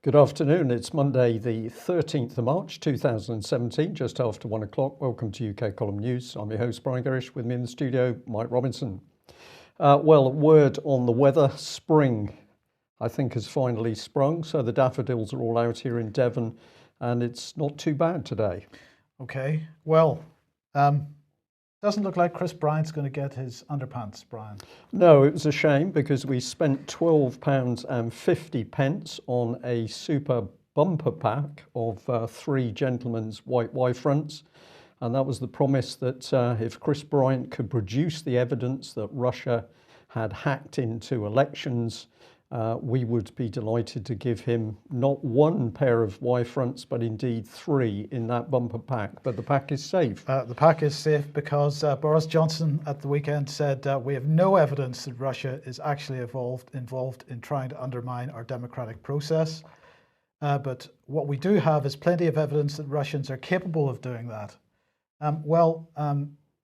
Good afternoon. It's Monday, the 13th of March, 2017, just after 1 o'clock. Welcome to UK Column News. I'm your host, Brian Gerrish. With me in the studio, Mike Robinson. Well, a word on the weather. Spring, I think, has finally sprung. So the daffodils are all out here in Devon, and it's not too bad today. Okay. Well, doesn't look like Chris Bryant's going to get his underpants, Brian. No, it was a shame because we spent £12.50 on a super bumper pack of 3 gentlemen's white Y-fronts. And that was the promise that if Chris Bryant could produce the evidence that Russia had hacked into elections, we would be delighted to give him not 1 pair of Y-fronts, but indeed 3 in that bumper pack. But the pack is safe. The pack is safe because Boris Johnson at the weekend said we have no evidence that Russia is actually involved in trying to undermine our democratic process. But what we do have is plenty of evidence that Russians are capable of doing that.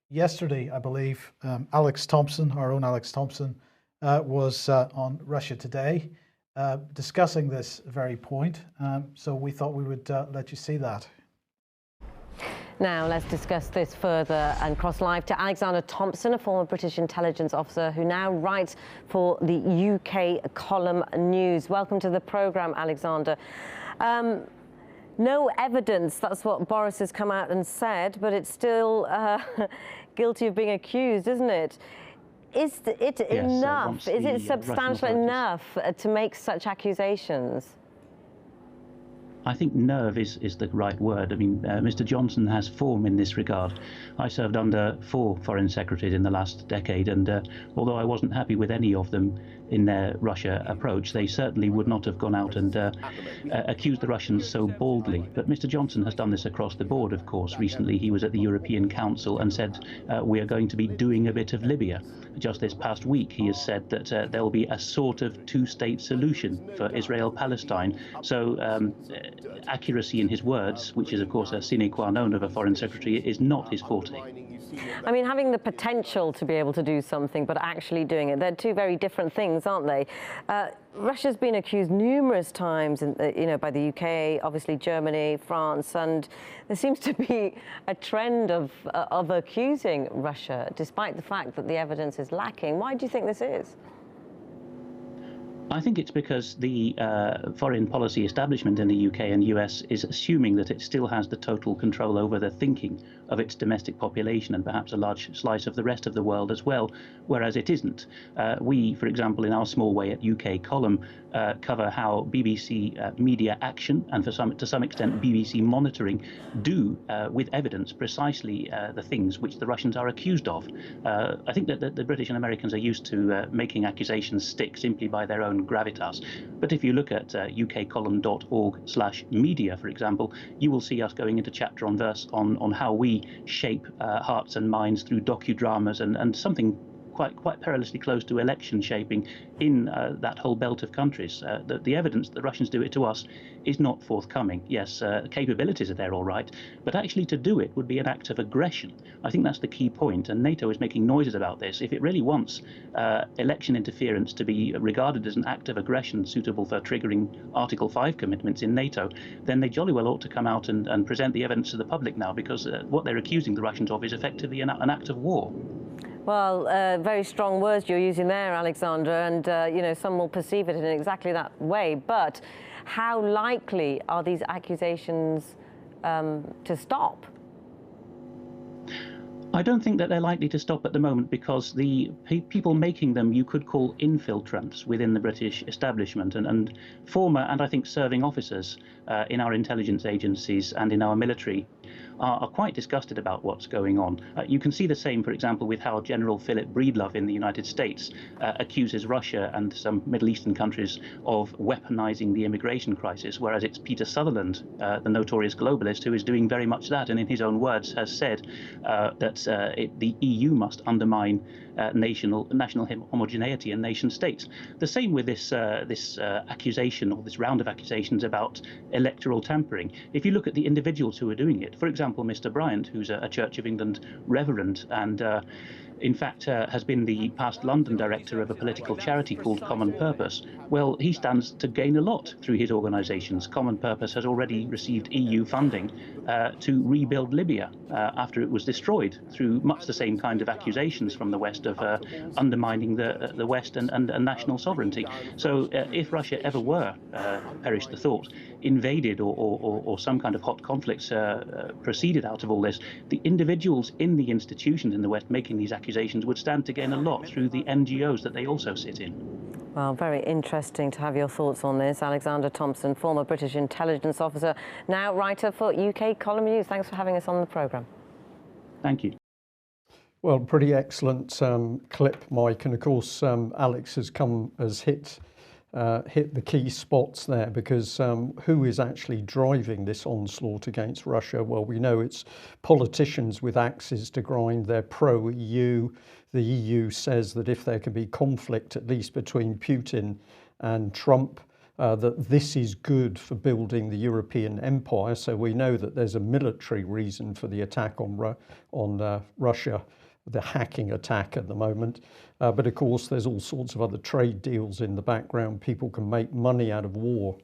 Yesterday, I believe, Alex Thompson, our own Alex Thompson, was on Russia Today discussing this very point. So we thought we would let you see that. Now let's discuss this further and cross live to Alexander Thompson, a former British intelligence officer who now writes for the UK Column News. Welcome to the programme, Alexander. No evidence, that's what Boris has come out and said, but it's still guilty of being accused, isn't it? Is it enough? Is it substantial enough to make such accusations? I think nerve is the right word. I mean, Mr. Johnson has form in this regard. I served under 4 foreign secretaries in the last decade, and although I wasn't happy with any of them in their Russia approach, they certainly would not have gone out and accused the Russians so boldly. But Mr. Johnson has done this across the board, of course. Recently, he was at the European Council and said, we are going to be doing a bit of Libya. Just this past week, he has said that there will be a sort of 2-state solution for Israel-Palestine. So accuracy in his words, which is, of course, a sine qua non of a foreign secretary, is not his forte. I mean, having the potential to be able to do something, but actually doing it, they're 2 very different things, aren't they? Russia's been accused numerous times, by the UK, obviously Germany, France, and there seems to be a trend of accusing Russia, despite the fact that the evidence is lacking. Why do you think this is? I think it's because the foreign policy establishment in the UK and US is assuming that it still has the total control over the thinking of its domestic population and perhaps a large slice of the rest of the world as well, whereas it isn't. We, for example, in our small way at UK Column, cover how BBC media action and to some extent BBC monitoring do with evidence precisely the things which the Russians are accused of. I think that the British and Americans are used to making accusations stick simply by their own gravitas. But if you look at ukcolumn.org/media, for example, you will see us going into chapter on verse on how we shape hearts and minds through docudramas and something quite perilously close to election shaping in that whole belt of countries. The evidence that the Russians do it to us is not forthcoming. Yes, capabilities are there, all right, but actually to do it would be an act of aggression. I think that's the key point, and NATO is making noises about this. If it really wants election interference to be regarded as an act of aggression suitable for triggering Article 5 commitments in NATO, then they jolly well ought to come out and present the evidence to the public now, because what they're accusing the Russians of is effectively an act of war. Well, very strong words you're using there, Alexander, and some will perceive it in exactly that way. But how likely are these accusations to stop? I don't think that they're likely to stop at the moment, because the people making them you could call infiltrants within the British establishment and former and I think serving officers in our intelligence agencies and in our military are quite disgusted about what's going on. You can see the same, for example, with how General Philip Breedlove in the United States accuses Russia and some Middle Eastern countries of weaponizing the immigration crisis, whereas it's Peter Sutherland, the notorious globalist, who is doing very much that, and in his own words has said that the EU must undermine national homogeneity and nation states. The same with this accusation, or this round of accusations about electoral tampering. If you look at the individuals who are doing it, for example, Mr. Bryant, who's a Church of England reverend and in fact has been the past London director of a political charity called Common Purpose. Well, he stands to gain a lot through his organisations. Common Purpose has already received EU funding to rebuild Libya after it was destroyed, through much the same kind of accusations from the West of undermining the West and national sovereignty. So if Russia ever were, perish the thought, invaded or some kind of hot conflicts proceeded out of all this, the individuals in the institutions in the West making these accusations would stand to gain a lot through the NGOs that they also sit in. Well, very interesting to have your thoughts on this. Alexander Thompson, former British intelligence officer, now writer for UK Column News. Thanks for having us on the programme. Thank you. Well, pretty excellent clip, Mike. And of course, Alex has hit the key spots there, because who is actually driving this onslaught against Russia? Well, we know it's politicians with axes to grind. They're pro-EU. The EU says that if there can be conflict, at least between Putin and Trump, that this is good for building the European empire. So we know that there's a military reason for the attack on Russia, the hacking attack at the moment. But of course, there's all sorts of other trade deals in the background. People can make money out of war.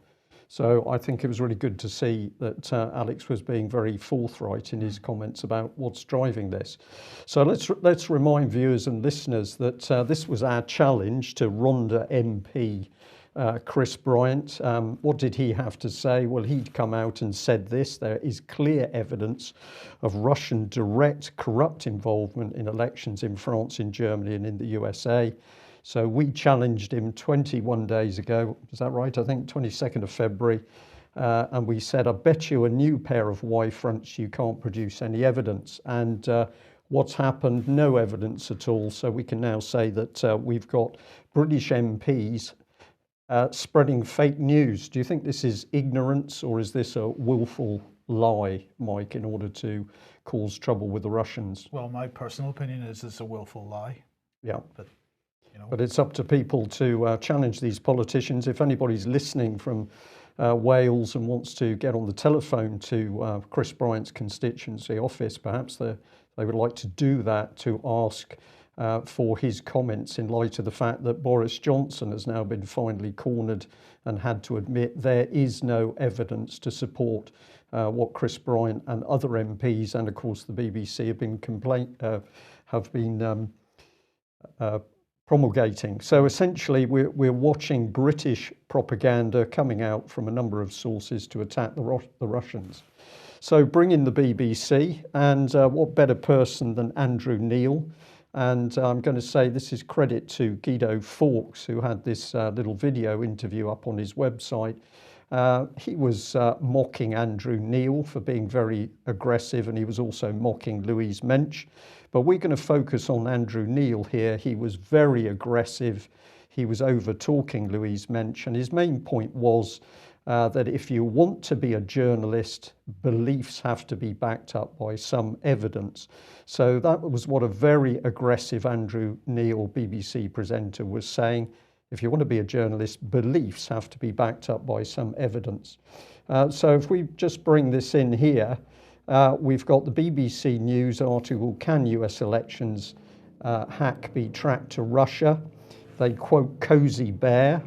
So I think it was really good to see that Alex was being very forthright in his comments about what's driving this. So let's remind viewers and listeners that this was our challenge to Rhondda MP Chris Bryant. What did he have to say? Well, he'd come out and said this: there is clear evidence of Russian direct corrupt involvement in elections in France, in Germany and in the USA. So we challenged him 21 days ago, is that right? I think 22nd of February. And we said, I bet you a new pair of Y fronts you can't produce any evidence. And what's happened? No evidence at all. So we can now say that we've got British MPs spreading fake news. Do you think this is ignorance, or is this a willful lie, Mike, in order to cause trouble with the Russians? Well, my personal opinion is it's a willful lie. Yeah. But it's up to people to challenge these politicians. If anybody's listening from Wales and wants to get on the telephone to Chris Bryant's constituency office, perhaps they would like to do that, to ask for his comments in light of the fact that Boris Johnson has now been finally cornered and had to admit there is no evidence to support what Chris Bryant and other MPs, and of course the BBC, have been promulgating. So essentially we're watching British propaganda coming out from a number of sources to attack the Russians. So bring in the BBC, and what better person than Andrew Neil? And I'm going to say this is credit to Guido Fawkes, who had this little video interview up on his website. He was mocking Andrew Neil for being very aggressive, and he was also mocking Louise Mensch. But we're going to focus on Andrew Neil here. He was very aggressive. He was over-talking Louise Mensch, and his main point was that if you want to be a journalist, beliefs have to be backed up by some evidence. So that was what a very aggressive Andrew Neil, BBC presenter, was saying. If you want to be a journalist, beliefs have to be backed up by some evidence. So if we just bring this in here, we've got the BBC News article, Can US Elections Hack Be Tracked to Russia? They quote Cozy Bear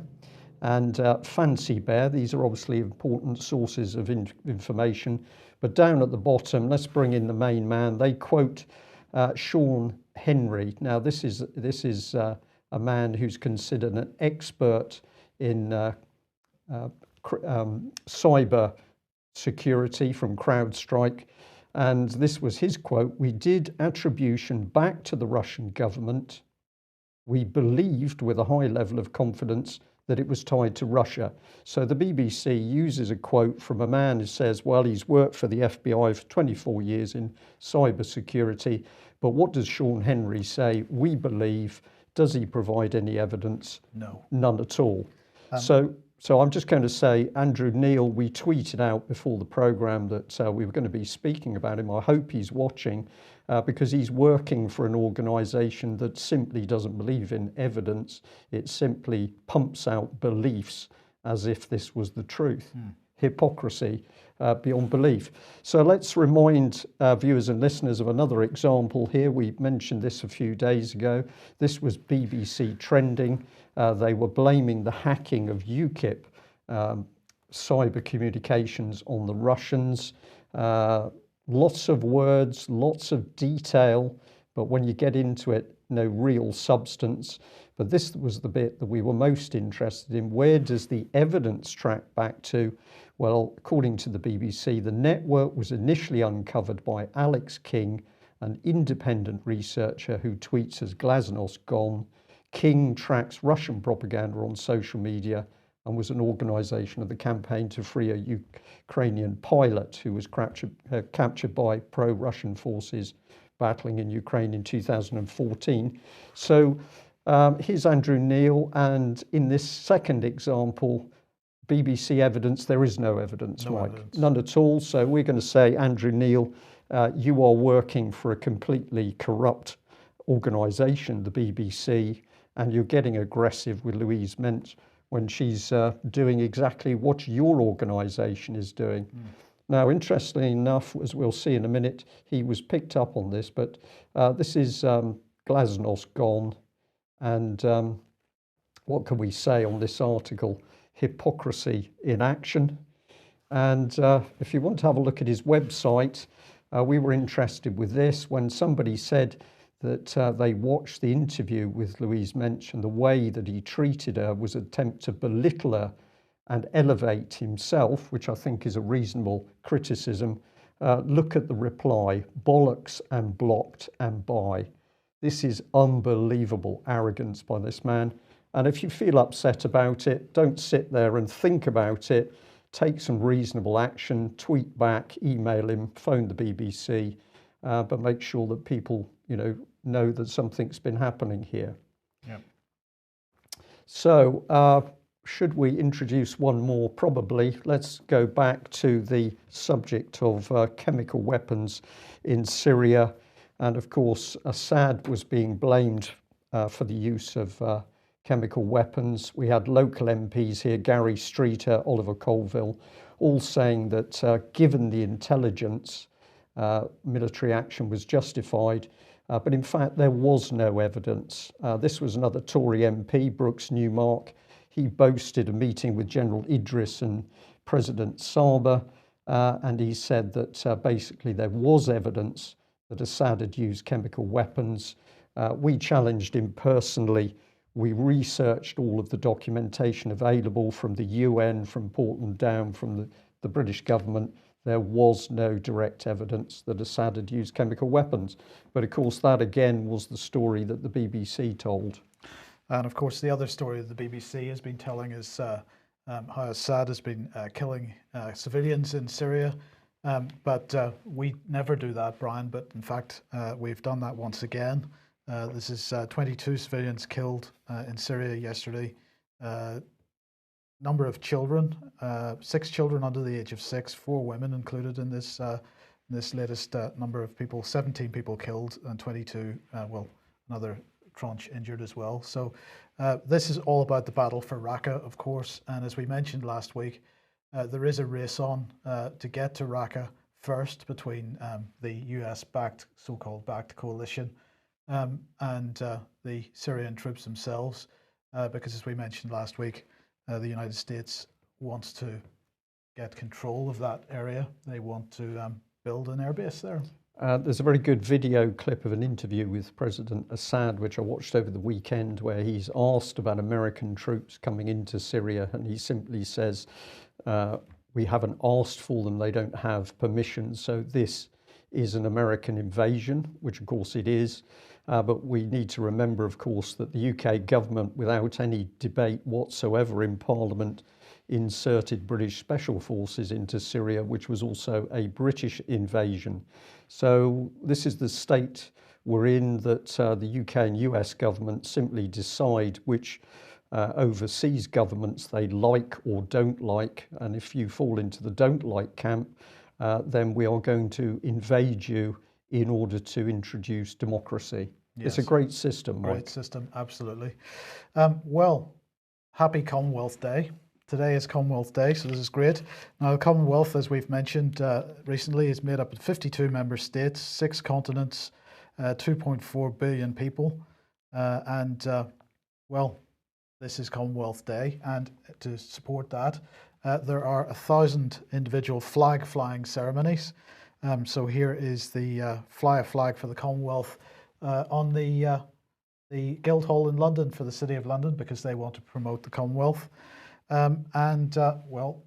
and Fancy Bear. These are obviously important sources of information. But down at the bottom, let's bring in the main man. They quote Sean Henry. Now, this is a man who's considered an expert in cyber security from CrowdStrike. And this was his quote: "We did attribution back to the Russian government. We believed with a high level of confidence that it was tied to Russia." So the BBC uses a quote from a man who says, well, he's worked for the FBI for 24 years in cyber security. But what does Sean Henry say? We believe. Does he provide any evidence? no. None at all. So I'm just going to say, Andrew Neil, we tweeted out before the programme that we were going to be speaking about him. I hope he's watching, because he's working for an organisation that simply doesn't believe in evidence. It simply pumps out beliefs as if this was the truth. Hypocrisy. beyond belief. So let's remind viewers and listeners of another example here. We mentioned this a few days ago. This was BBC Trending. They were blaming the hacking of UKIP cyber communications on the Russians. Lots of words, lots of detail, but when you get into it, no real substance. But this was the bit that we were most interested in. Where does the evidence track back to? Well, according to the BBC, the network was initially uncovered by Alex King, an independent researcher who tweets as Glasnost Gone. King tracks Russian propaganda on social media and was an organisation of the campaign to free a Ukrainian pilot who was captured by pro-Russian forces battling in Ukraine in 2014. So here's Andrew Neil, and in this second example, BBC evidence, there is no evidence, Mike. Evidence. None at all. So we're going to say, Andrew Neil, you are working for a completely corrupt organisation, the BBC, and you're getting aggressive with Louise Mensch when she's doing exactly what your organisation is doing. Now, interestingly enough, as we'll see in a minute, he was picked up on this, but this is Glasnost Gone. And what can we say on this article? Hypocrisy in action. And if you want to have a look at his website, we were interested with this when somebody said that they watched the interview with Louise Mensch, and the way that he treated her was an attempt to belittle her and elevate himself, which I think is a reasonable criticism. Look at the reply: bollocks and blocked and bye. This is unbelievable arrogance by this man. And if you feel upset about it, don't sit there and think about it. Take some reasonable action, tweet back, email him, phone the BBC, but make sure that people, know that something's been happening here. Yeah. So should we introduce one more? Probably. Let's go back to the subject of chemical weapons in Syria. And of course, Assad was being blamed for the use of chemical weapons. We had local MPs here, Gary Streeter, Oliver Colville, all saying that given the intelligence, military action was justified. But in fact, there was no evidence. This was another Tory MP, Brooks Newmark. He boasted a meeting with General Idris and President Saba, and he said that basically there was evidence that Assad had used chemical weapons. We challenged him personally. We researched all of the documentation available from the UN, from Portland down, from the British government. There was no direct evidence that Assad had used chemical weapons. But of course, that again was the story that the BBC told. And of course, the other story that the BBC has been telling is how Assad has been killing civilians in Syria. But we never do that, Brian. But in fact, we've done that once again. This is 22 civilians killed in Syria yesterday. Number of children, 6 children under the age of 6, 4 women included in this latest number of people. 17 people killed and 22, another tranche injured as well. So this is all about the battle for Raqqa, of course. And as we mentioned last week, there is a race on to get to Raqqa first between the US-backed, so-called backed coalition and the Syrian troops themselves, because as we mentioned last week, the United States wants to get control of that area. They want to build an airbase there. There's a very good video clip of an interview with President Assad, which I watched over the weekend, where he's asked about American troops coming into Syria, and he simply says, we haven't asked for them, they don't have permission, so this is an American invasion, which of course it is. But we need to remember, of course, that the UK government, without any debate whatsoever in Parliament, inserted British special forces into Syria, which was also a British invasion. So this is the state we're in, that the UK and US government simply decide which overseas governments they like or don't like. And if you fall into the don't like camp, then we are going to invade you in order to introduce democracy. Yes. It's a great system, Mike. Great system, absolutely. Well, happy Commonwealth Day today is Commonwealth Day, so this is great. Now, the Commonwealth, as we've mentioned recently, is made up of 52 member states, 6 continents, 2.4 billion people, well, this is Commonwealth Day, and to support that, there are 1,000 individual flag flying ceremonies. So here is the fly a flag for the Commonwealth on the Guildhall in London for the City of London, because they want to promote the Commonwealth. Well,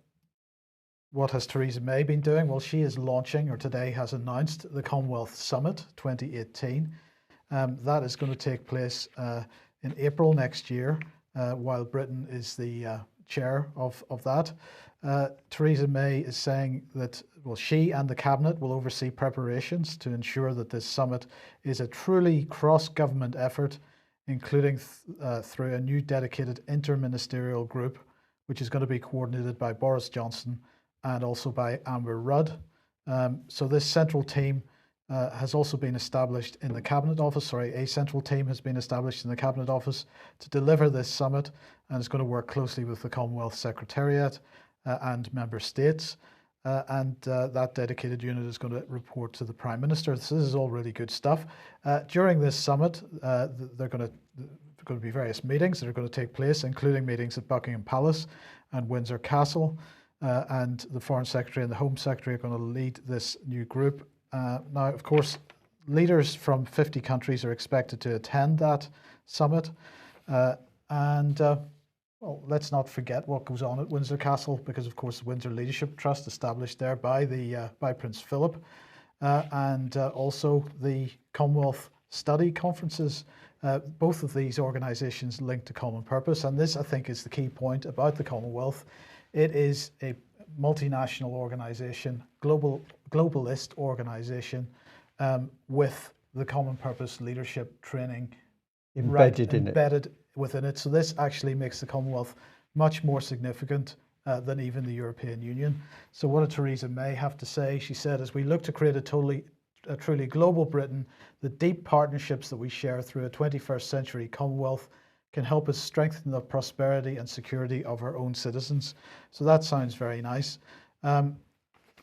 what has Theresa May been doing? Well, she is launching, or today has announced, the Commonwealth Summit 2018. That is going to take place in April next year, while Britain is the chair of that. Theresa May is saying that, well, she and the Cabinet will oversee preparations to ensure that this summit is a truly cross-government effort, including through a new dedicated interministerial group, which is going to be coordinated by Boris Johnson and also by Amber Rudd. So this central team has also been established in the Cabinet Office, a central team has been established in the Cabinet Office to deliver this summit, and is going to work closely with the Commonwealth Secretariat and member states. That dedicated unit is going to report to the Prime Minister. So this is all really good stuff. During this summit, there are going to be various meetings that are going to take place, including meetings at Buckingham Palace and Windsor Castle. And the Foreign Secretary and the Home Secretary are going to lead this new group. Now, of course, leaders from 50 countries are expected to attend that summit. Well, let's not forget what goes on at Windsor Castle, because, of course, the Windsor Leadership Trust, established there by Prince Philip, and also the Commonwealth Study Conferences. Both of these organisations linked to common purpose, and this, I think, is the key point about the Commonwealth. It is a multinational organisation, globalist organisation, with the common purpose leadership training embedded within it. So this actually makes the Commonwealth much more significant than even the European Union. So what did Theresa May have to say? She said, as we look to create a truly global Britain, the deep partnerships that we share through a 21st century Commonwealth can help us strengthen the prosperity and security of our own citizens. So that sounds very nice.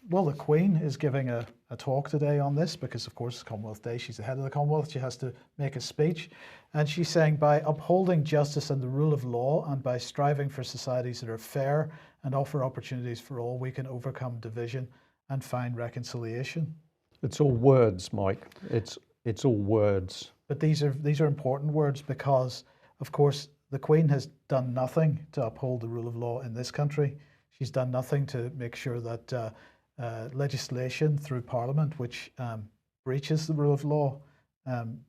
Well, the Queen is giving a talk today on this, because, of course, it's Commonwealth Day. She's the head of the Commonwealth. She has to make a speech. And she's saying, by upholding justice and the rule of law, and by striving for societies that are fair and offer opportunities for all, we can overcome division and find reconciliation. It's all words, Mike. It's all words. But these are important words, because, of course, the Queen has done nothing to uphold the rule of law in this country. She's done nothing to make sure that legislation through Parliament, which breaches the rule of law,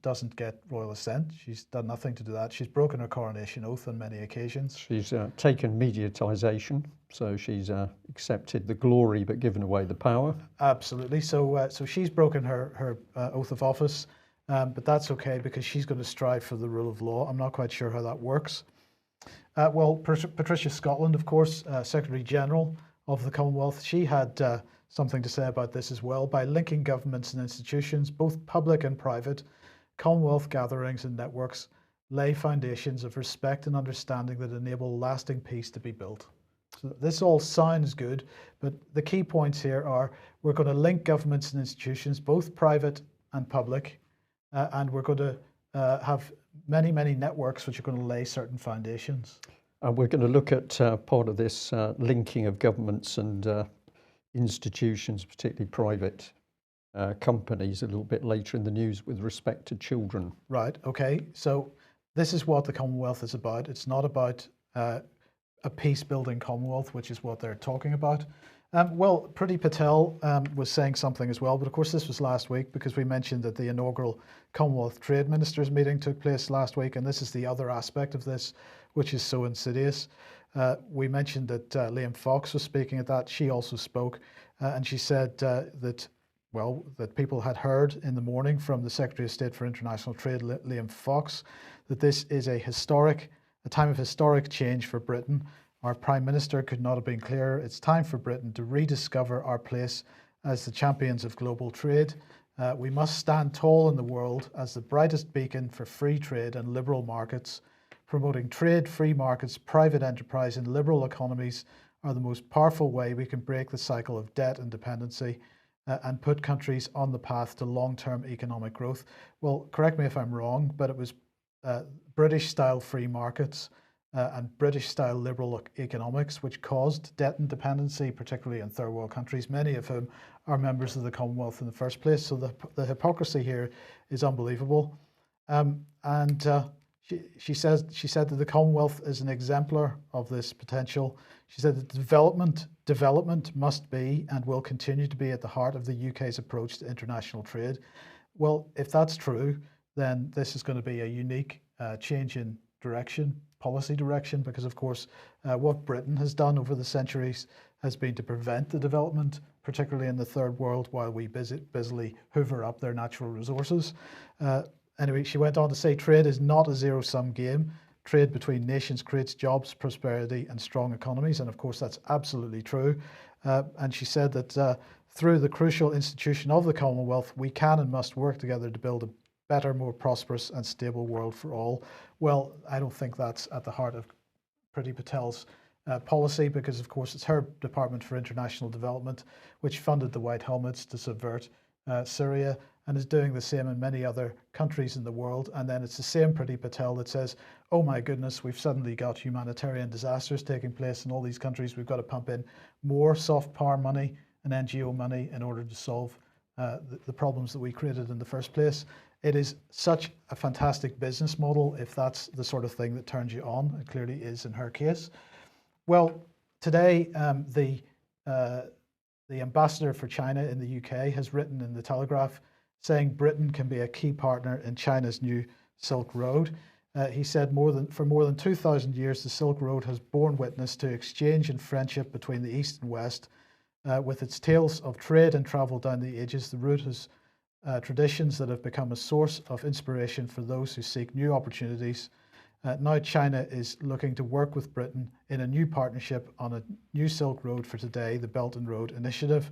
doesn't get royal assent. She's done nothing to do that. She's broken her coronation oath on many occasions. She's taken mediatisation, so she's accepted the glory but given away the power. Absolutely. So she's broken her oath of office, but that's okay, because she's going to strive for the rule of law. I'm not quite sure how that works. Well, Patricia Scotland, of course, Secretary General of the Commonwealth, she had something to say about this as well. By linking governments and institutions, both public and private, Commonwealth gatherings and networks lay foundations of respect and understanding that enable lasting peace to be built. So this all sounds good, but the key points here are, we're going to link governments and institutions, both private and public, and we're going to have many, many networks which are going to lay certain foundations. And we're going to look at part of this linking of governments and institutions, particularly private companies, a little bit later in the news with respect to children. Right, okay. So this is what the Commonwealth is about. It's not about a peace-building Commonwealth, which is what they're talking about. Well, Priti Patel was saying something as well, but of course this was last week, because we mentioned that the inaugural Commonwealth Trade Ministers meeting took place last week, and this is the other aspect of this, which is so insidious. We mentioned that Liam Fox was speaking at that. She also spoke, and she said that people had heard in the morning from the Secretary of State for International Trade, Liam Fox, that this is a time of historic change for Britain. Our Prime Minister could not have been clearer. It's time for Britain to rediscover our place as the champions of global trade. We must stand tall in the world as the brightest beacon for free trade and liberal markets, Promoting trade, free markets, private enterprise, and liberal economies are the most powerful way we can break the cycle of debt and dependency and put countries on the path to long-term economic growth. Well, correct me if I'm wrong, but it was British-style free markets and British-style liberal economics which caused debt and dependency, particularly in third world countries, many of whom are members of the Commonwealth in the first place. So the hypocrisy here is unbelievable. She said that the Commonwealth is an exemplar of this potential. She said that development must be and will continue to be at the heart of the UK's approach to international trade. Well, if that's true, then this is going to be a unique change in direction, policy direction, because of course what Britain has done over the centuries has been to prevent the development, particularly in the third world, while we busily hoover up their natural resources. Anyway, she went on to say trade is not a zero-sum game. Trade between nations creates jobs, prosperity, and strong economies. And of course, that's absolutely true. And she said that through the crucial institution of the Commonwealth, we can and must work together to build a better, more prosperous and stable world for all. Well, I don't think that's at the heart of Priti Patel's policy, because of course it's her Department for International Development which funded the White Helmets to subvert Syria, and is doing the same in many other countries in the world. And then it's the same Priti Patel that says, oh my goodness, we've suddenly got humanitarian disasters taking place in all these countries. We've got to pump in more soft power money and NGO money in order to solve the problems that we created in the first place. It is such a fantastic business model if that's the sort of thing that turns you on. It clearly is in her case. Well, today the ambassador for China in the UK has written in the Telegraph saying Britain can be a key partner in China's new Silk Road. He said for more than 2,000 years, the Silk Road has borne witness to exchange and friendship between the East and West. With its tales of trade and travel down the ages, the route has traditions that have become a source of inspiration for those who seek new opportunities. Now China is looking to work with Britain in a new partnership on a new Silk Road for today, the Belt and Road Initiative.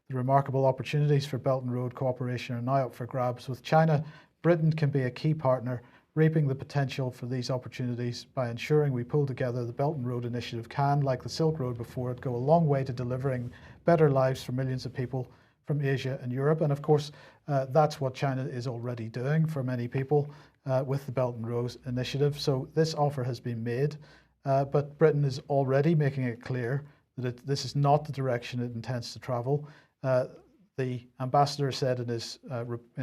The remarkable opportunities for Belt and Road cooperation are now up for grabs. With China, Britain can be a key partner, reaping the potential for these opportunities by ensuring we pull together. The Belt and Road Initiative can, like the Silk Road before it, go a long way to delivering better lives for millions of people from Asia and Europe. And of course, that's what China is already doing for many people with the Belt and Road Initiative. So this offer has been made, but Britain is already making it clear that this is not the direction it intends to travel. The ambassador said in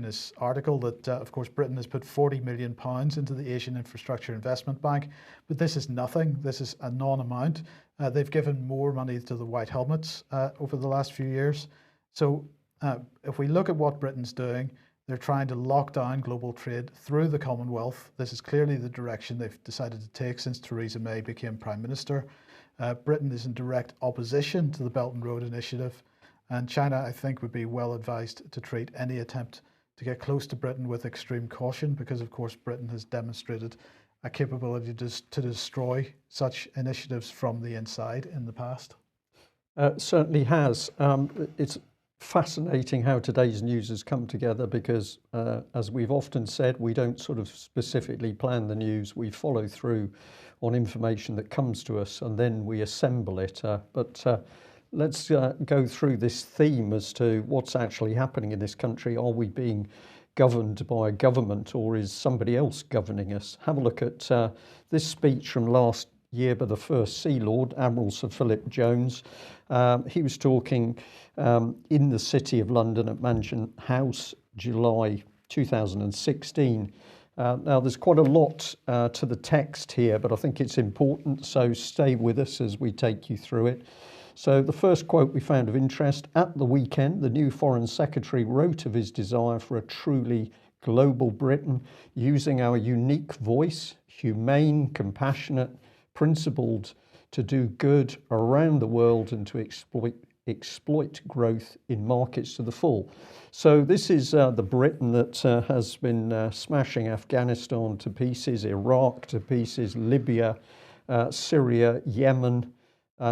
his article that, of course, Britain has put £40 million into the Asian Infrastructure Investment Bank, but this is nothing. This is a non-amount. They've given more money to the White Helmets over the last few years. So if we look at what Britain's doing, they're trying to lock down global trade through the Commonwealth. This is clearly the direction they've decided to take since Theresa May became Prime Minister. Britain is in direct opposition to the Belt and Road Initiative. And China, I think, would be well advised to treat any attempt to get close to Britain with extreme caution, because, of course, Britain has demonstrated a capability to destroy such initiatives from the inside in the past. Certainly has. It's fascinating how today's news has come together because, as we've often said, we don't sort of specifically plan the news. We follow through on information that comes to us and then we assemble it. Let's go through this theme as to what's actually happening in this country. Are we being governed by a government, or is somebody else governing us? Have a look at this speech from last year by the First Sea Lord, Admiral Sir Philip Jones. He was talking in the City of London at Mansion House, July 2016. Now, there's quite a lot to the text here, but I think it's important, so stay with us as we take you through it. So the first quote we found of interest: at the weekend, the new Foreign Secretary wrote of his desire for a truly global Britain, using our unique voice, humane, compassionate, principled, to do good around the world and to exploit growth in markets to the full. So this is the Britain that has been smashing Afghanistan to pieces, Iraq to pieces, Libya, Syria, Yemen,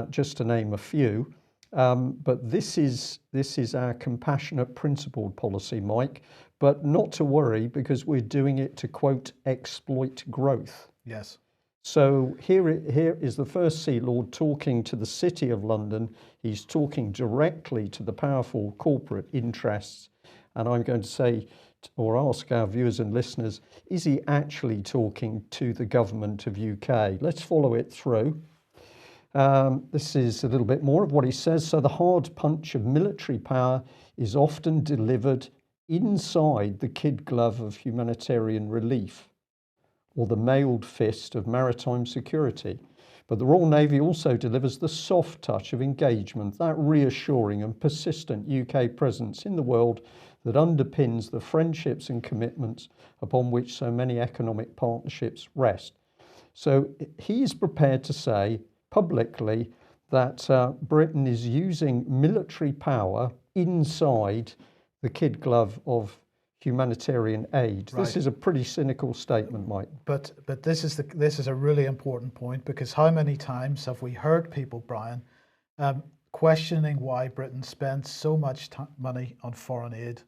just to name a few. But this is our compassionate, principled policy, Mike. But not to worry, because we're doing it to, quote, exploit growth. Yes. So here is the First Sea Lord talking to the City of London. He's talking directly to the powerful corporate interests. And I'm going to say, or ask our viewers and listeners, is he actually talking to the government of UK? Let's follow it through. This is a little bit more of what he says. So the hard punch of military power is often delivered inside the kid glove of humanitarian relief, or the mailed fist of maritime security. But the Royal Navy also delivers the soft touch of engagement, that reassuring and persistent UK presence in the world that underpins the friendships and commitments upon which so many economic partnerships rest. So he's prepared to say publicly that Britain is using military power inside the kid glove of humanitarian aid. Right. This is a pretty cynical statement, Mike. But this is a really important point, because how many times have we heard people, Brian, questioning why Britain spends so much money on foreign aid,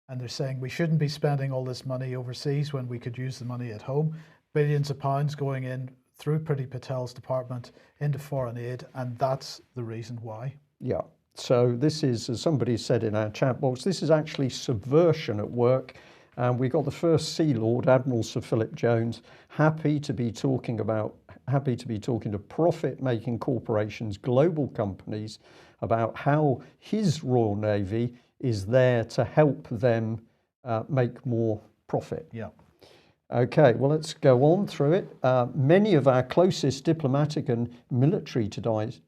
and they're saying we shouldn't be spending all this money overseas when we could use the money at home. Billions of pounds going in through Priti Patel's department into foreign aid, and that's the reason why. Yeah. So this is, as somebody said in our chat box, this is actually subversion at work. And we got the First Sea Lord, Admiral Sir Philip Jones, happy to be talking to profit-making corporations, global companies, about how his Royal Navy is there to help them make more profit. Yeah. Okay, well, let's go on through it. Many of our closest diplomatic and military ties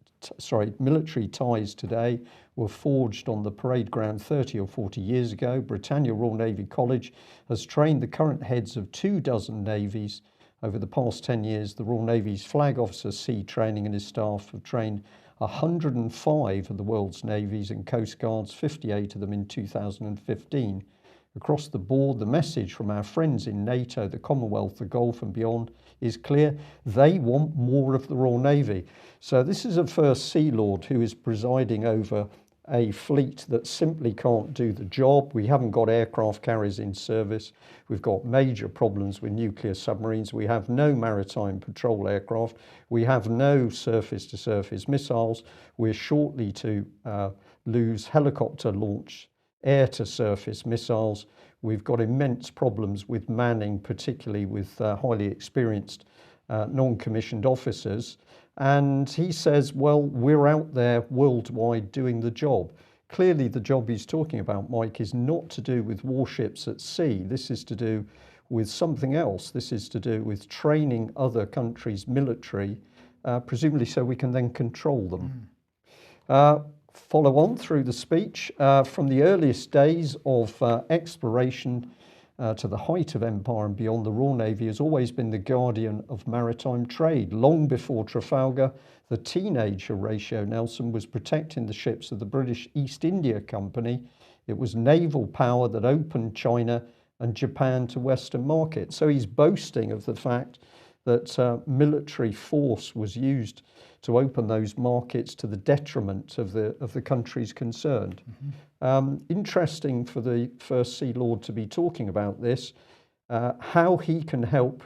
today were forged on the parade ground 30 or 40 years ago. Britannia Royal Navy College has trained the current heads of 24 navies. Over the past 10 years, the Royal Navy's Flag Officer Sea Training and his staff have trained 105 of the world's navies and coast guards, 58 of them in 2015. Across the board, the message from our friends in NATO, the Commonwealth, the Gulf and beyond is clear. They want more of the Royal Navy. So this is a First Sea Lord who is presiding over a fleet that simply can't do the job. We haven't got aircraft carriers in service. We've got major problems with nuclear submarines. We have no maritime patrol aircraft. We have no surface-to-surface missiles. We're shortly to lose helicopter launch air-to-surface missiles. We've got immense problems with manning, particularly with highly experienced non-commissioned officers. And he says, well, we're out there worldwide doing the job. Clearly, the job he's talking about, Mike, is not to do with warships at sea. This is to do with something else. This is to do with training other countries' military, presumably so we can then control them. Follow on through the speech. From the earliest days of exploration to the height of empire and beyond, the Royal Navy has always been the guardian of maritime trade. Long before Trafalgar, the teenage Horatio Nelson was protecting the ships of the British East India Company. It was naval power that opened China and Japan to Western markets. So he's boasting of the fact that military force was used to open those markets to the detriment of the countries concerned. Interesting for the First Sea Lord to be talking about this, how he can help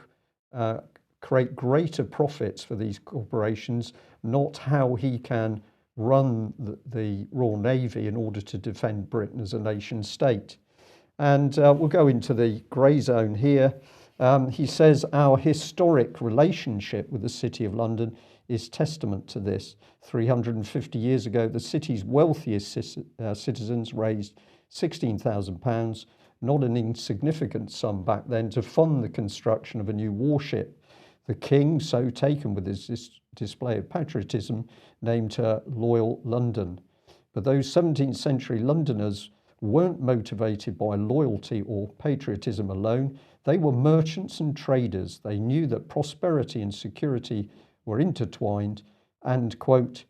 create greater profits for these corporations, not how he can run the Royal Navy in order to defend Britain as a nation state. And we'll go into the grey zone here. He says our historic relationship with the City of London is testament to this. 350 years ago, the city's wealthiest citizens raised £16,000, not an insignificant sum back then, to fund the construction of a new warship. The King, so taken with his display of patriotism, named her Loyal London. But those 17th century Londoners weren't motivated by loyalty or patriotism alone. They were merchants and traders. They knew that prosperity and security were intertwined and, quote,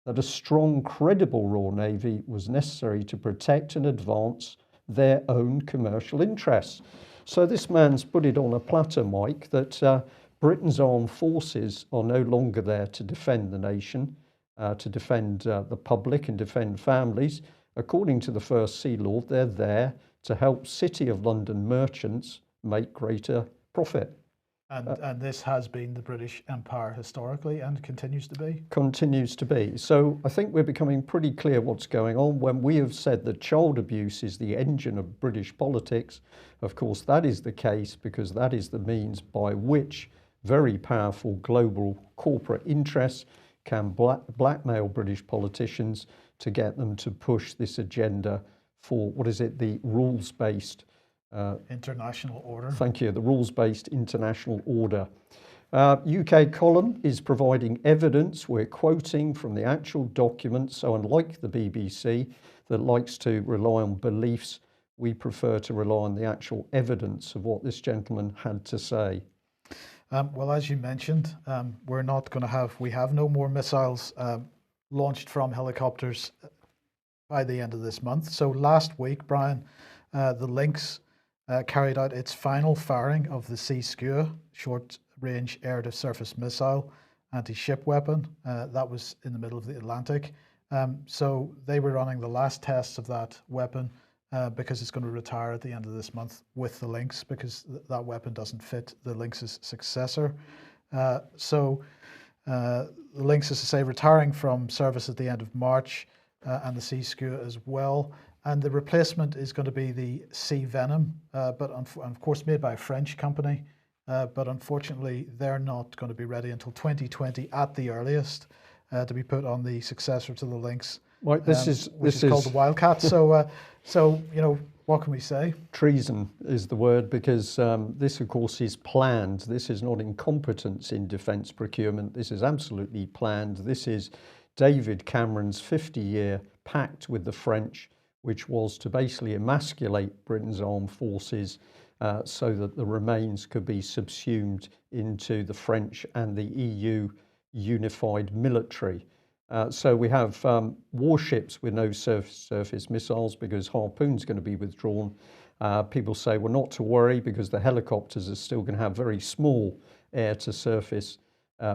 that a strong, credible Royal Navy was necessary to protect and advance their own commercial interests. So this man's put it on a platter, Mike, that Britain's armed forces are no longer there to defend the nation, to defend the public and defend families. According to the First Sea Lord, they're there to help City of London merchants make greater profit. And this has been the British Empire historically and continues to be. Continues to be. So I think we're becoming pretty clear what's going on. When we have said that child abuse is the engine of British politics, of course that is the case because that is the means by which very powerful global corporate interests can blackmail British politicians to get them to push this agenda for, what is it, the rules-based international order. Thank you, the rules-based international order. UK column is providing evidence. We're quoting from the actual documents. So unlike the BBC that likes to rely on beliefs, we prefer to rely on the actual evidence of what this gentleman had to say. Well, as you mentioned, we have no more missiles launched from helicopters by the end of this month. So last week, Brian, the Lynx carried out its final firing of the Sea Skua short-range air-to-surface missile anti-ship weapon. That was in the middle of the Atlantic. So they were running the last tests of that weapon because it's going to retire at the end of this month with the Lynx because that weapon doesn't fit the Lynx's successor. So the Lynx, as I say, retiring from service at the end of March and the Sea Skua as well. And the replacement is going to be the Sea Venom, but of course made by a French company. But unfortunately, they're not going to be ready until 2020 at the earliest to be put on the successor to the Lynx, Right, which is called the Wildcat. So you know, what can we say? Treason is the word because this, of course, is planned. This is not incompetence in defence procurement. This is absolutely planned. This is David Cameron's 50-year pact with the French, which was to basically emasculate Britain's armed forces so that the remains could be subsumed into the French and the EU unified military. So we have warships with no surface missiles because Harpoon's going to be withdrawn. People say, well, not to worry because the helicopters are still going to have very small air-to-surface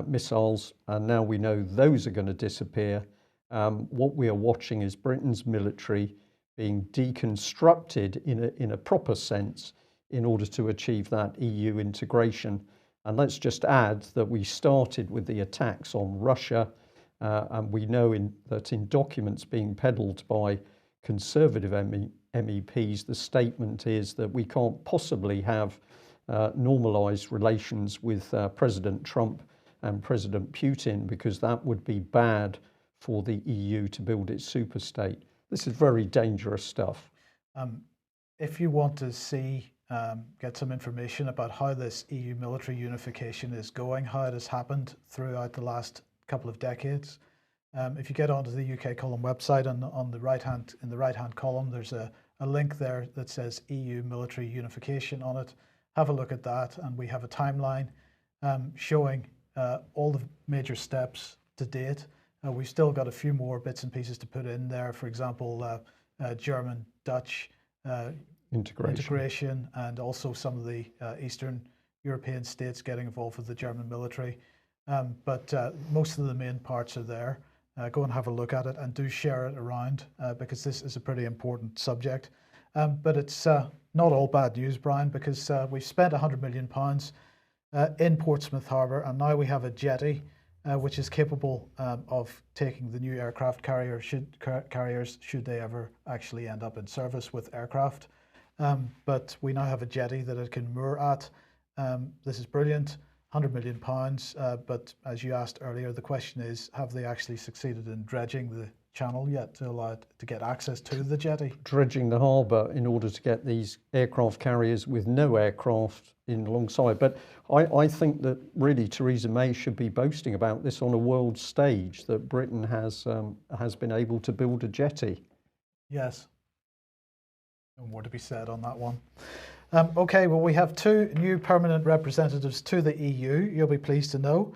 missiles, and now we know those are going to disappear. What we are watching is Britain's military being deconstructed in a proper sense in order to achieve that EU integration. And let's just add that we started with the attacks on Russia, and we know that in documents being peddled by Conservative MEPs, the statement is that we can't possibly have normalised relations with President Trump and President Putin because that would be bad for the EU to build its superstate. This is very dangerous stuff. If you want to see, get some information about how this EU military unification is going, how it has happened throughout the last couple of decades, if you get onto the UK column website and in the right hand column, there's a link there that says EU military unification on it. Have a look at that, and we have a timeline showing all the major steps to date. We've still got a few more bits and pieces to put in there. For example, German-Dutch integration, and also some of the Eastern European states getting involved with the German military. But most of the main parts are there. Go and have a look at it and do share it around because this is a pretty important subject. But it's not all bad news, Brian, because we've spent £100 million in Portsmouth Harbour, and now we have a jetty which is capable of taking the new aircraft carriers should they ever actually end up in service with aircraft. But we now have a jetty that it can moor at. This is brilliant, £100 million. But as you asked earlier, the question is, have they actually succeeded in dredging the channel yet to allow it to get access to the jetty? Dredging the harbour in order to get these aircraft carriers with no aircraft in alongside. But I think that really Theresa May should be boasting about this on a world stage, that Britain has been able to build a jetty. Yes. No more to be said on that one. Okay, well, we have 2 new permanent representatives to the EU. You'll be pleased to know.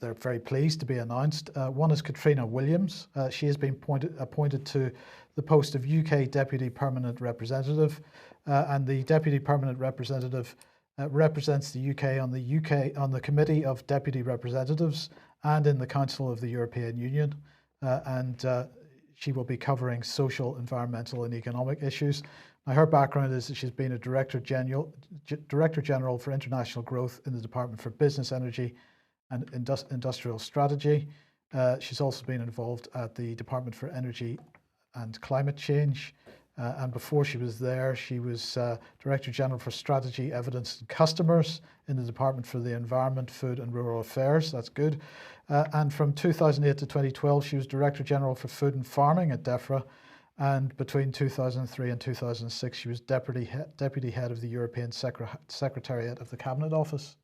They're very pleased to be announced. One is Katrina Williams. She has been appointed to the post of UK Deputy Permanent Representative, and the Deputy Permanent Representative represents the UK on the Committee of Deputy Representatives and in the Council of the European Union. And she will be covering social, environmental, and economic issues. Now, her background is that she's been a Director General for International Growth in the Department for Business, Energy, and Industrial Strategy. She's also been involved at the Department for Energy and Climate Change. And before she was there, she was Director General for Strategy, Evidence and Customers in the Department for the Environment, Food and Rural Affairs. That's good. And from 2008 to 2012, she was Director General for Food and Farming at DEFRA. And between 2003 and 2006, she was Deputy Head of the European Secretariat of the Cabinet Office.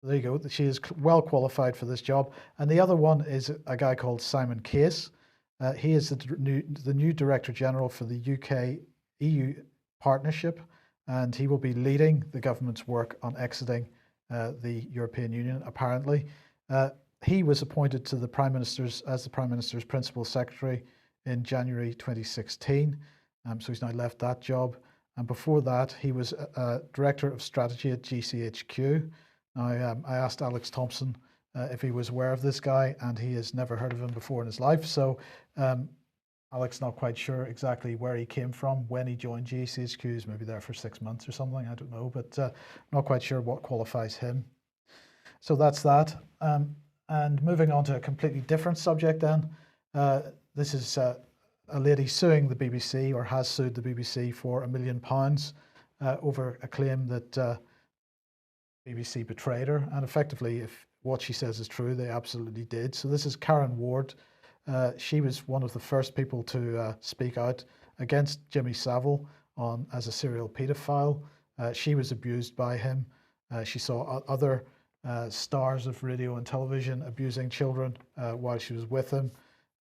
There you go. She is well qualified for this job. And the other one is a guy called Simon Case. He is the new Director General for the UK-EU partnership, and he will be leading the government's work on exiting the European Union, apparently. He was appointed to the Prime Minister's as the Prime Minister's Principal Secretary in January 2016, so he's now left that job. And before that, he was Director of Strategy at GCHQ. Now, I asked Alex Thompson if he was aware of this guy, and he has never heard of him before in his life. So Alex not quite sure exactly where he came from when he joined GCHQ. He's maybe there for 6 months or something, I don't know, but not quite sure what qualifies him. So that's that. And moving on to a completely different subject then. This is a lady suing the BBC, or has sued the BBC for £1 million over a claim that BBC betrayed her. And effectively, if what she says is true, they absolutely did. So this is Karen Ward. She was one of the first people to speak out against Jimmy Savile as a serial paedophile. She was abused by him. She saw other stars of radio and television abusing children while she was with him.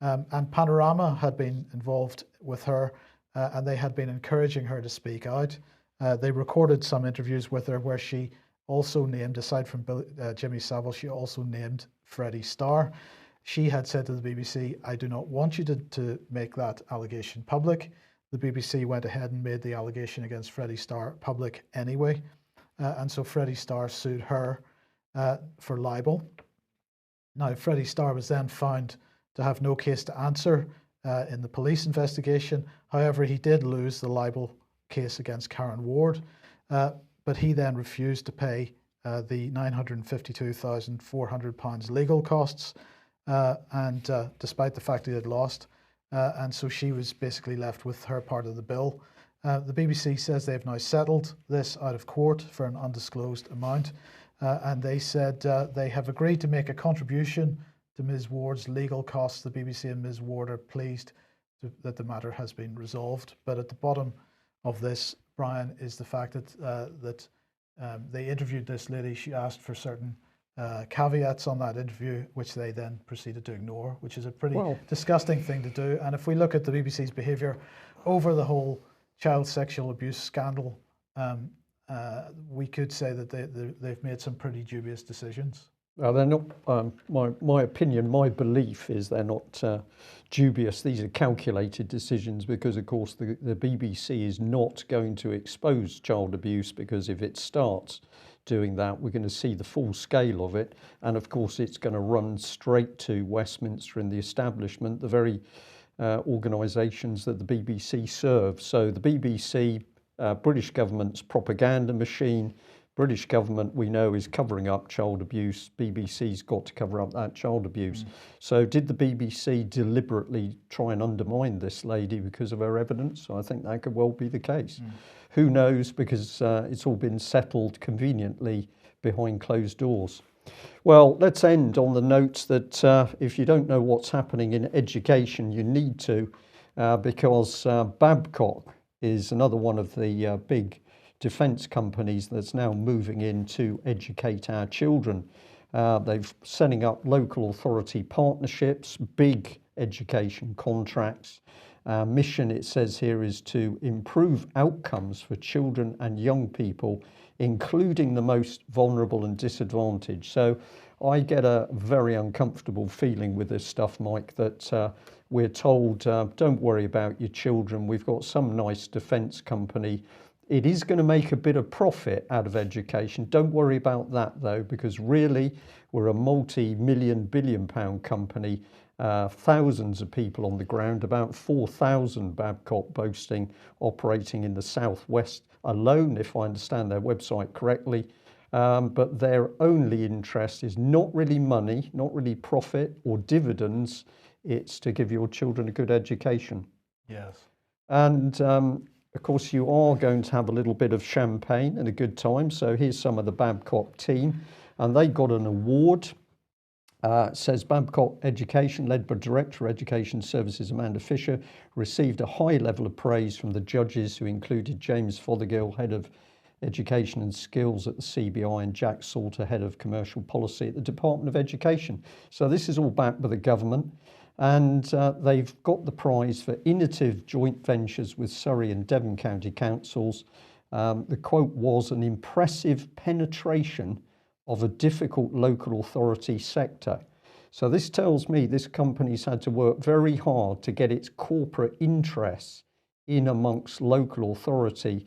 And Panorama had been involved with her, and they had been encouraging her to speak out. They recorded some interviews with her where she also named, aside from Jimmy Savile, she also named Freddie Starr. She had said to the BBC, "I do not want you to make that allegation public." The BBC went ahead and made the allegation against Freddie Starr public anyway. And so Freddie Starr sued her for libel. Now, Freddie Starr was then found to have no case to answer in the police investigation. However, he did lose the libel case against Karen Ward. But he then refused to pay the £952,400 legal costs, and despite the fact he had lost. And so she was basically left with her part of the bill. The BBC says they've now settled this out of court for an undisclosed amount. And they said they have agreed to make a contribution to Ms. Ward's legal costs. The BBC and Ms. Ward are pleased that the matter has been resolved. But at the bottom of this, Brian, is the fact that they interviewed this lady. She asked for certain caveats on that interview, which they then proceeded to ignore, which is a pretty disgusting thing to do. And if we look at the BBC's behaviour over the whole child sexual abuse scandal, we could say that they've made some pretty dubious decisions. They're not, my opinion, my belief is they're not dubious. These are calculated decisions because, of course, the BBC is not going to expose child abuse, because if it starts doing that, we're going to see the full scale of it. And, of course, it's going to run straight to Westminster and the establishment, the very organisations that the BBC serves. So the BBC, British government's propaganda machine. British government, we know, is covering up child abuse. BBC's got to cover up that child abuse. So did the BBC deliberately try and undermine this lady because of her evidence? I think that could well be the case. Who knows, because it's all been settled conveniently behind closed doors. Well, let's end on the note that if you don't know what's happening in education, you need to, because Babcock is another one of the big defence companies that's now moving in to educate our children. They've setting up local authority partnerships, big education contracts. Mission, it says here, is to improve outcomes for children and young people, including the most vulnerable and disadvantaged. So I get a very uncomfortable feeling with this stuff, Mike, that we're told, don't worry about your children. We've got some nice defence company. It is going to make a bit of profit out of education. Don't worry about that, though, because really we're a multi-million, billion-pound company, thousands of people on the ground, about 4,000 Babcock boasting, operating in the southwest alone, if I understand their website correctly. But their only interest is not really money, not really profit or dividends. It's to give your children a good education. Yes. And of course, you are going to have a little bit of champagne and a good time. So here's some of the Babcock team, and they got an award. It says Babcock Education, led by Director of Education Services Amanda Fisher, received a high level of praise from the judges, who included James Fothergill, Head of Education and Skills at the CBI, and Jack Salter, Head of Commercial Policy at the Department of Education. So this is all backed by the government, and they've got the prize for innovative joint ventures with Surrey and Devon County Councils. The quote was, "an impressive penetration of a difficult local authority sector." So this tells me this company's had to work very hard to get its corporate interests in amongst local authority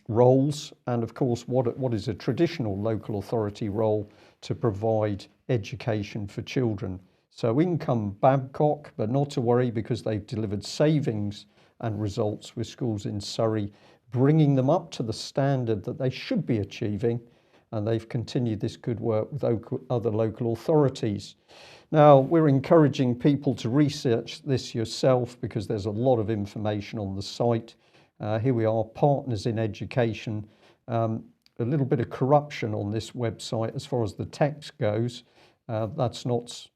roles, and of course what is a traditional local authority role, to provide education for children. So in come Babcock, but not to worry, because they've delivered savings and results with schools in Surrey, bringing them up to the standard that they should be achieving, and they've continued this good work with other local authorities. Now, we're encouraging people to research this yourself, because there's a lot of information on the site. Here we are, partners in education. A little bit of corruption on this website as far as the text goes. That's not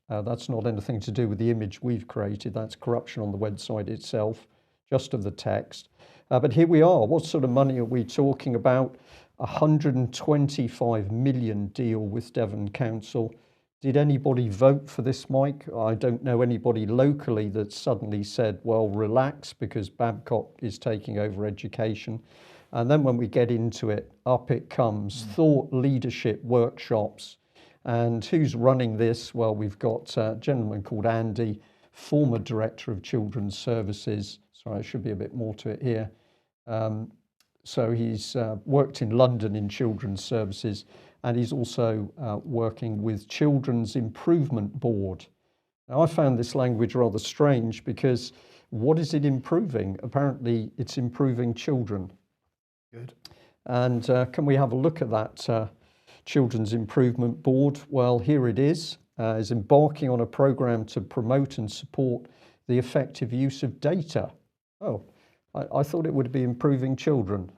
anything to do with the image we've created. That's corruption on the website itself, just of the text. But here we are. What sort of money are we talking about? 125 million deal with Devon Council. Did anybody vote for this, Mike? I don't know anybody locally that suddenly said, well, relax, because Babcock is taking over education. And then when we get into it, up it comes, thought leadership workshops. And who's running this? Well, we've got a gentleman called Andy, former Director of Children's Services. Sorry, there should be a bit more to it here. So he's worked in London in children's services, and he's also working with Children's Improvement Board. Now, I found this language rather strange, because what is it improving? Apparently, it's improving children. Good. And can we have a look at that Children's Improvement Board? Well, here it is embarking on a program to promote and support the effective use of data. Oh, I thought it would be improving children.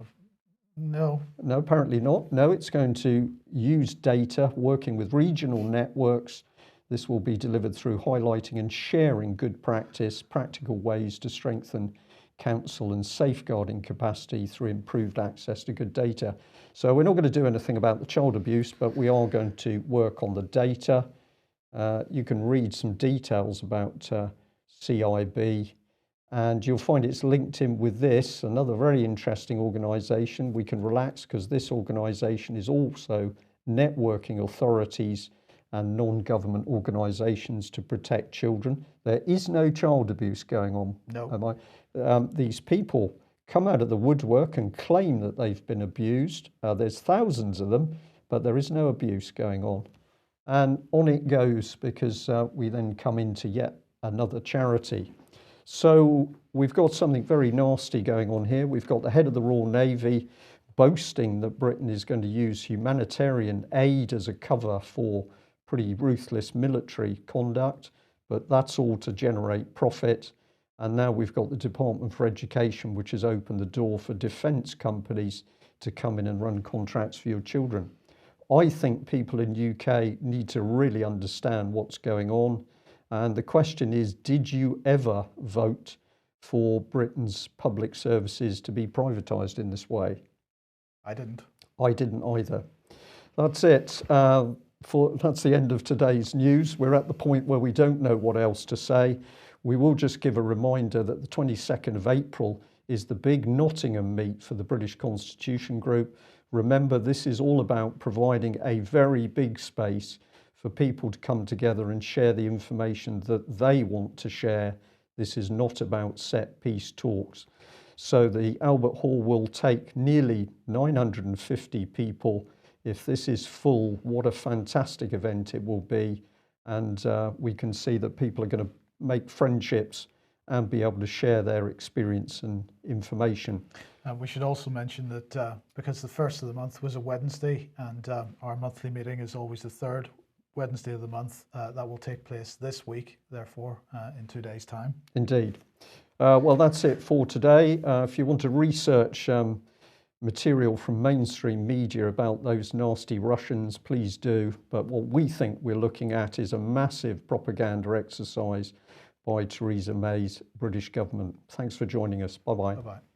No. No, apparently not. No, it's going to use data, working with regional networks. This will be delivered through highlighting and sharing good practice, practical ways to strengthen council and safeguarding capacity through improved access to good data. So we're not going to do anything about the child abuse, but we are going to work on the data. You can read some details about CIB. And you'll find it's linked in with this, another very interesting organisation. We can relax, because this organisation is also networking authorities and non-government organisations to protect children. There is no child abuse going on. No. These people come out of the woodwork and claim that they've been abused. There's thousands of them, but there is no abuse going on. And on it goes, because we then come into yet another charity. So we've got something very nasty going on here. We've got the head of the Royal Navy boasting that Britain is going to use humanitarian aid as a cover for pretty ruthless military conduct, but that's all to generate profit. And now we've got the Department for Education, which has opened the door for defence companies to come in and run contracts for your children. I think people in UK need to really understand what's going on. And the question is, did you ever vote for Britain's public services to be privatised in this way? I didn't. I didn't either. That's it. That's the end of today's news. We're at the point where we don't know what else to say. We will just give a reminder that the 22nd of April is the big Nottingham meet for the British Constitution Group. Remember, this is all about providing a very big space for people to come together and share the information that they want to share. This is not about set piece talks. So the Albert Hall will take nearly 950 people. If this is full, what a fantastic event it will be. and we can see that people are going to make friendships and be able to share their experience and information. We should also mention that because the first of the month was a Wednesday, and our monthly meeting is always the third Wednesday of the month, that will take place this week, therefore, in 2 days' time. Indeed. Well, that's it for today. If you want to research material from mainstream media about those nasty Russians, please do. But what we think we're looking at is a massive propaganda exercise by Theresa May's British government. Thanks for joining us. Bye-bye. Bye-bye.